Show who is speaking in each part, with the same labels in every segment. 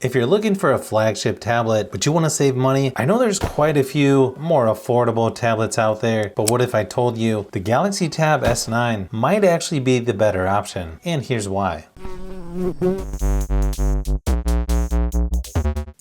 Speaker 1: If you're looking for a flagship tablet, but you want to save money, I know there's quite a few more affordable tablets out there, but what if I told you the Galaxy Tab S9 might actually be the better option? And here's why.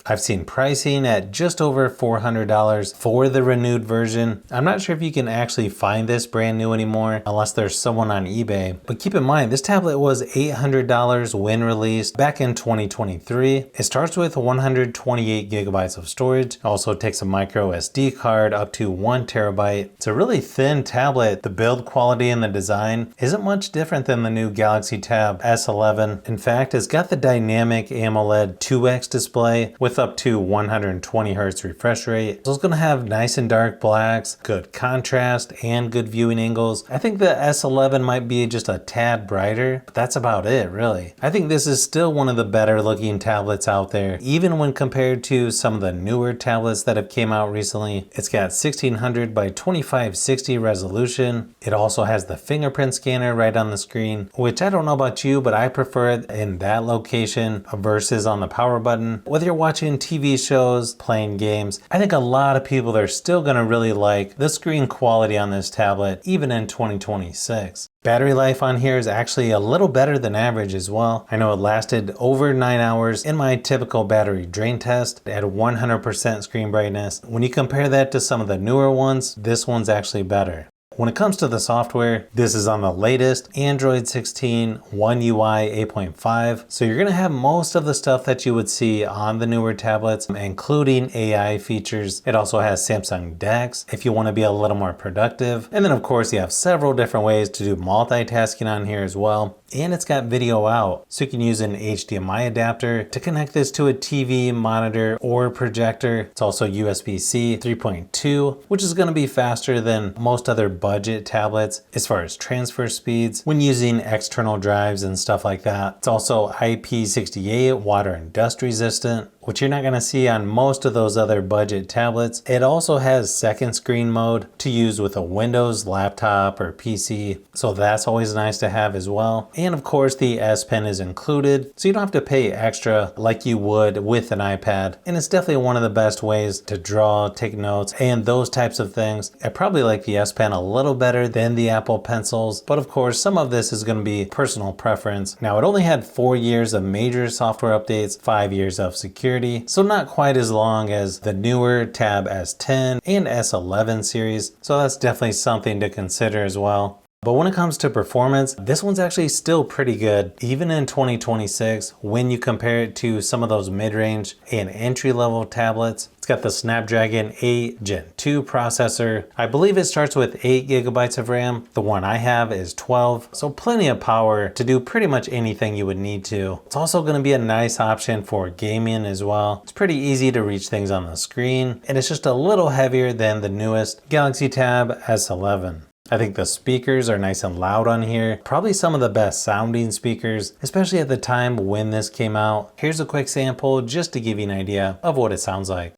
Speaker 1: I've seen pricing at just over $400 for the renewed version. I'm not sure if you can actually find this brand new anymore unless there's someone on eBay. But keep in mind, this tablet was $800 when released back in 2023. It starts with 128 gigabytes of storage. Also takes a micro SD card up to 1 terabyte. It's a really thin tablet. The build quality and the design isn't much different than the new Galaxy Tab S11. In fact, it's got the dynamic AMOLED 2X display with up to 120 Hz refresh rate. So it's going to have nice and dark blacks, good contrast, and good viewing angles. I think the S11 might be just a tad brighter, but that's about it, really. I think this is still one of the better looking tablets out there, even when compared to some of the newer tablets that have came out recently. It's got 1600 by 2560 resolution. It also has the fingerprint scanner right on the screen, which I don't know about you, but I prefer it in that location versus on the power button. Whether you're watching TV shows, playing games, I think a lot of people are still going to really like the screen quality on this tablet, even in 2026. Battery life on here is actually a little better than average as well. I know it lasted over 9 hours in my typical battery drain test at 100% screen brightness. When you compare that to some of the newer ones, this one's actually better. When it comes to the software, this is on the latest Android 16 One UI 8.5. So you're going to have most of the stuff that you would see on the newer tablets, including AI features. It also has Samsung DeX if you want to be a little more productive. And then of course you have several different ways to do multitasking on here as well. And it's got video out, so you can use an HDMI adapter to connect this to a TV, monitor, or projector. It's also USB-C 3.2, which is going to be faster than most other budget tablets as far as transfer speeds when using external drives and stuff like that. It's also IP68 water and dust resistant, which you're not going to see on most of those other budget tablets. It also has second screen mode to use with a Windows laptop or PC, so that's always nice to have as well. And of course the S Pen is included, so you don't have to pay extra like you would with an iPad. And it's definitely one of the best ways to draw, take notes, and those types of things. I probably like the S Pen a little better than the Apple Pencils, but of course some of this is going to be personal preference. Now it only had 4 years of major software updates, 5 years of security, so not quite as long as the newer Tab S10 and S11 series, so that's definitely something to consider as well. But when it comes to performance, this one's actually still pretty good, even in 2026, when you compare it to some of those mid-range and entry-level tablets. It's got the Snapdragon 8 Gen 2 processor. I believe it starts with 8 gigabytes of RAM. The one I have is 12, so plenty of power to do pretty much anything you would need to. It's also going to be a nice option for gaming as well. It's pretty easy to reach things on the screen, and it's just a little heavier than the newest Galaxy Tab S11. I think the speakers are nice and loud on here. Probably some of the best sounding speakers, especially at the time when this came out. Here's a quick sample just to give you an idea of what it sounds like.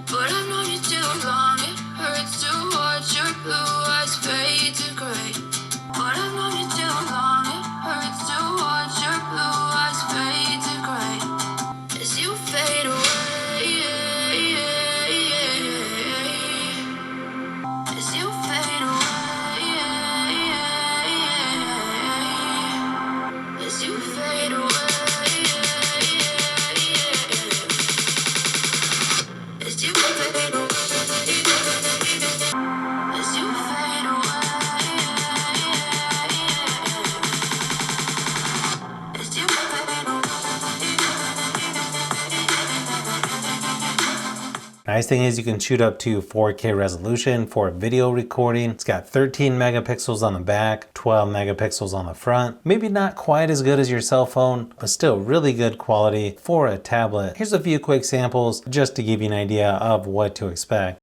Speaker 1: But I've known you too long, it hurts to watch your blue eyes fade to gray. But I've known you too long, it hurts to watch your blue eyes fade to gray. As you fade away, as you fade away. Nice thing is you can shoot up to 4K resolution for video recording. It's got 13 megapixels on the back, 12 megapixels on the front. Maybe not quite as good as your cell phone, but still really good quality for a tablet. Here's a few quick samples just to give you an idea of what to expect.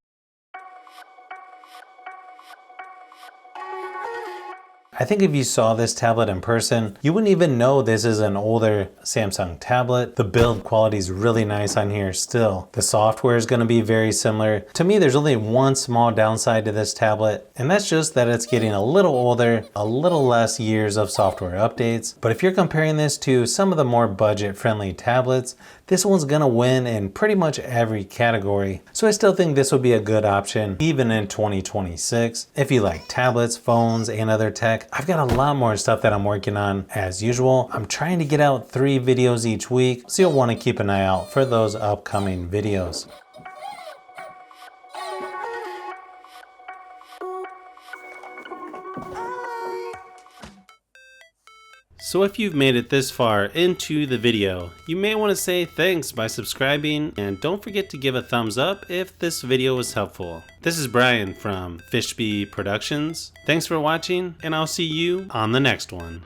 Speaker 1: I think if you saw this tablet in person, you wouldn't even know this is an older Samsung tablet. The build quality is really nice on here still. The software is going to be very similar. To me, there's only one small downside to this tablet, and that's just that it's getting a little older, a little less years of software updates. But if you're comparing this to some of the more budget-friendly tablets, this one's gonna win in pretty much every category. So I still think this would be a good option even in 2026. If you like tablets, phones, and other tech, I've got a lot more stuff that I'm working on. As usual, I'm trying to get out 3 videos each week, so you'll want to keep an eye out for those upcoming videos. So if you've made it this far into the video, you may want to say thanks by subscribing, and don't forget to give a thumbs up if this video was helpful. This is Brian from Fishbee Productions. Thanks for watching, and I'll see you on the next one.